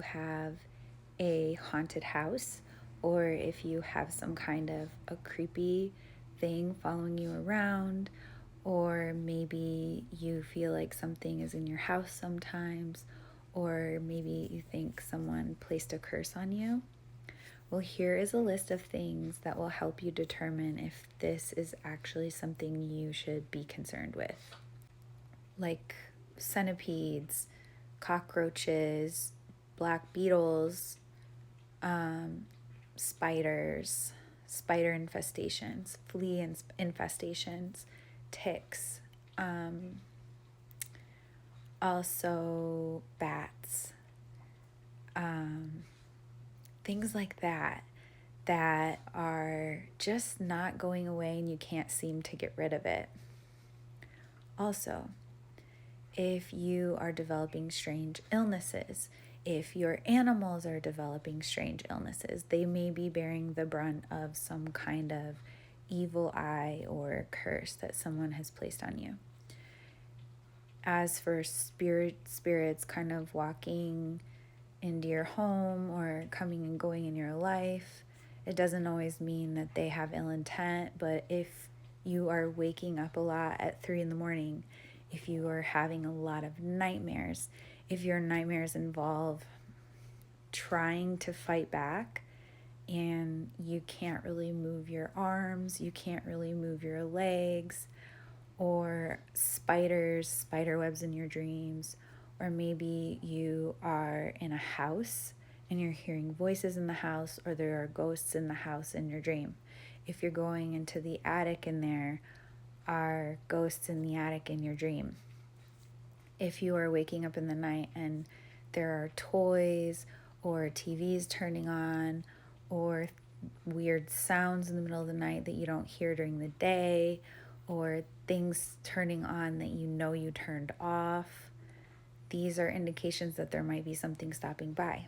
have a haunted house, or if you have some kind of a creepy thing following you around, or maybe you feel like something is in your house sometimes, or maybe you think someone placed a curse on you. Well, here is a list of things that will help you determine if this is actually something you should be concerned with. Like centipedes, cockroaches, black beetles, spiders, spider infestations, flea infestations, ticks, also bats, things like that are just not going away and you can't seem to get rid of it. Also, if you are developing strange illnesses, if your animals are developing strange illnesses, they may be bearing the brunt of some kind of evil eye or curse that someone has placed on you. As for spirits kind of walking into your home or coming and going in your life, it doesn't always mean that they have ill intent, but if you are waking up a lot at 3 in the morning, if you are having a lot of nightmares, if your nightmares involve trying to fight back and you can't really move your arms, you can't really move your legs, or spider webs in your dreams, or maybe you are in a house and you're hearing voices in the house, or there are ghosts in the house in your dream. If you're going into the attic and there are ghosts in the attic in your dream. If you are waking up in the night and there are toys or TVs turning on or weird sounds in the middle of the night that you don't hear during the day, or things turning on that you know you turned off, these are indications that there might be something stopping by.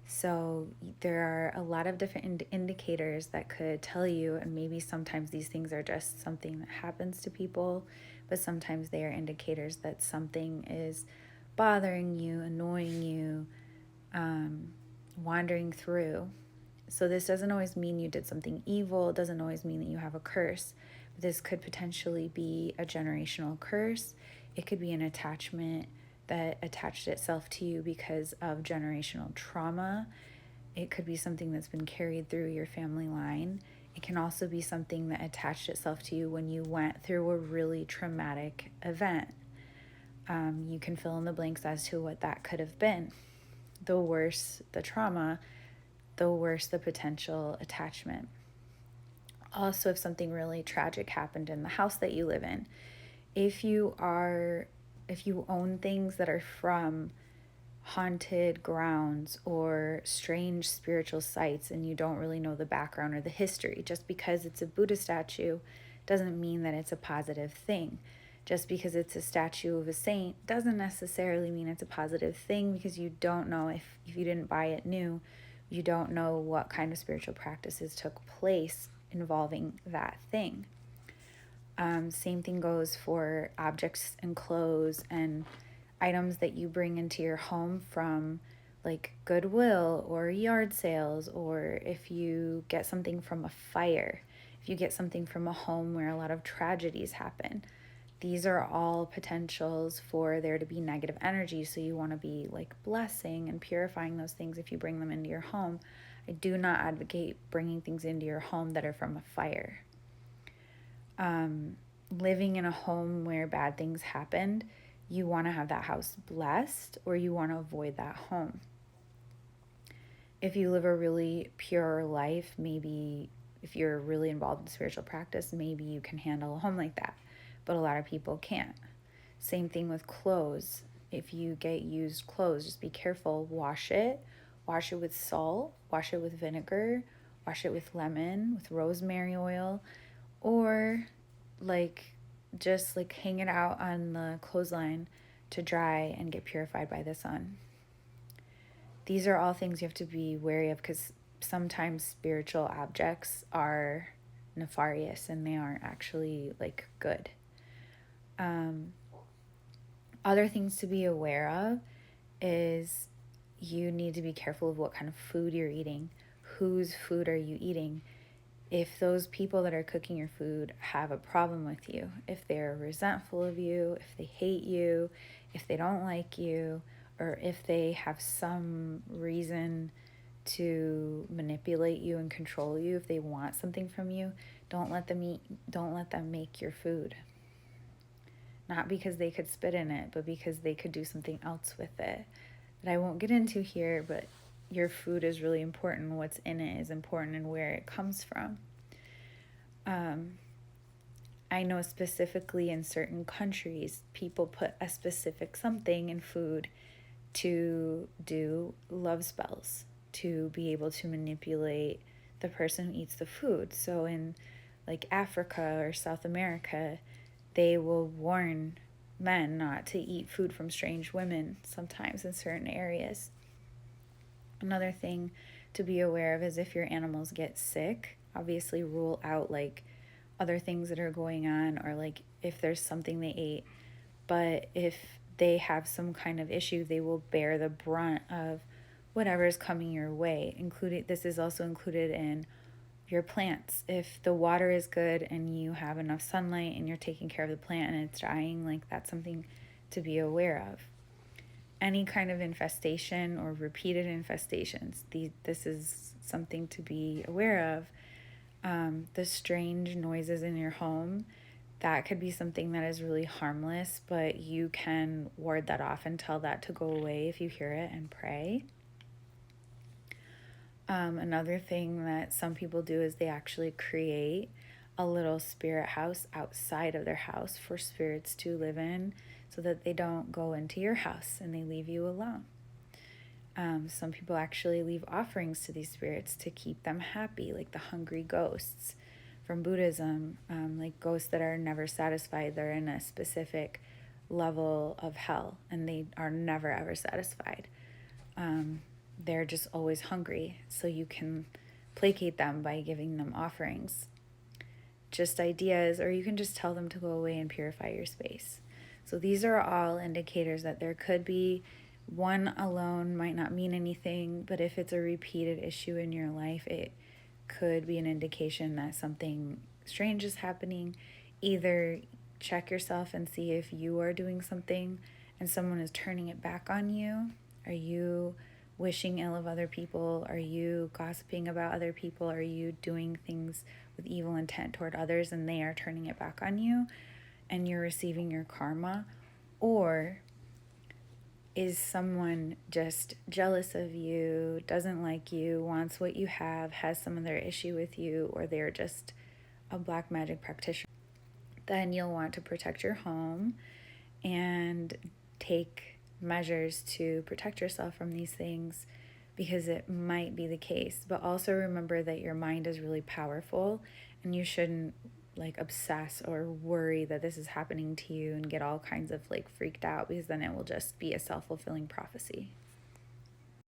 So there are a lot of different indicators that could tell you, and maybe sometimes these things are just something that happens to people, but sometimes they are indicators that something is bothering you, annoying you, wandering through. So this doesn't always mean you did something evil. It doesn't always mean that you have a curse. But this could potentially be a generational curse. It could be an attachment that attached itself to you because of generational trauma. It could be something that's been carried through your family line. It can also be something that attached itself to you when you went through a really traumatic event. You can fill in the blanks as to what that could have been. The worse the trauma, the worse the potential attachment. Also, if something really tragic happened in the house that you live in, if you own things that are from haunted grounds or strange spiritual sites and you don't really know the background or the history, just because it's a Buddha statue doesn't mean that it's a positive thing. Just because it's a statue of a saint doesn't necessarily mean it's a positive thing, because you don't know, if you didn't buy it new, you don't know what kind of spiritual practices took place involving that thing. Same thing goes for objects and clothes and items that you bring into your home from like Goodwill or yard sales, or if you get something from a fire, if you get something from a home where a lot of tragedies happen. These are all potentials for there to be negative energy, so you want to be like blessing and purifying those things if you bring them into your home. I do not advocate bringing things into your home that are from a fire. Living in a home where bad things happened, you want to have that house blessed, or you want to avoid that home. If you live a really pure life, maybe if you're really involved in spiritual practice, maybe you can handle a home like that, but a lot of people can't. Same thing with clothes. If you get used clothes, just be careful. Wash it with salt, wash it with vinegar, wash it with lemon, with rosemary oil, or just hang it out on the clothesline to dry and get purified by the sun. These are all things you have to be wary of, because sometimes spiritual objects are nefarious and they aren't actually good. Other things to be aware of is you need to be careful of what kind of food you're eating. Whose food are you eating? If those people that are cooking your food have a problem with you, if they're resentful of you, if they hate you, if they don't like you, or if they have some reason to manipulate you and control you, if they want something from you, don't let them make your food. Not because they could spit in it, but because they could do something else with it that I won't get into here, but your food is really important. What's in it is important, and where it comes from. I know specifically in certain countries, people put a specific something in food to do love spells, to be able to manipulate the person who eats the food. So in like Africa or South America, they will warn men not to eat food from strange women sometimes in certain areas. Another thing to be aware of is if your animals get sick, obviously rule out like other things that are going on, or like if there's something they ate. But if they have some kind of issue, they will bear the brunt of whatever is coming your way. This is also included in your plants. If the water is good and you have enough sunlight and you're taking care of the plant and it's dying, like that's something to be aware of. Any kind of infestation or repeated infestations, this is something to be aware of. The strange noises in your home, that could be something that is really harmless, but you can ward that off and tell that to go away if you hear it and pray. Another thing that some people do is they actually create a little spirit house outside of their house for spirits to live in so that they don't go into your house and they leave you alone. Some people actually leave offerings to these spirits to keep them happy, like the hungry ghosts from Buddhism, like ghosts that are never satisfied. They're in a specific level of hell and they are never ever satisfied. They're just always hungry, so you can placate them by giving them offerings. Just ideas, or you can just tell them to go away and purify your space. So these are all indicators that there could be. One alone might not mean anything, but if it's a repeated issue in your life, it could be an indication that something strange is happening. Either check yourself and see if you are doing something and someone is turning it back on you. Are you wishing ill of other people? Are you gossiping about other people? Are you doing things with evil intent toward others and they are turning it back on you and you're receiving your karma? Or is someone just jealous of you, doesn't like you, wants what you have, has some other issue with you, or they're just a black magic practitioner? Then you'll want to protect your home and take measures to protect yourself from these things, because it might be the case. But also remember that your mind is really powerful and you shouldn't like obsess or worry that this is happening to you and get all kinds of like freaked out, because then it will just be a self-fulfilling prophecy.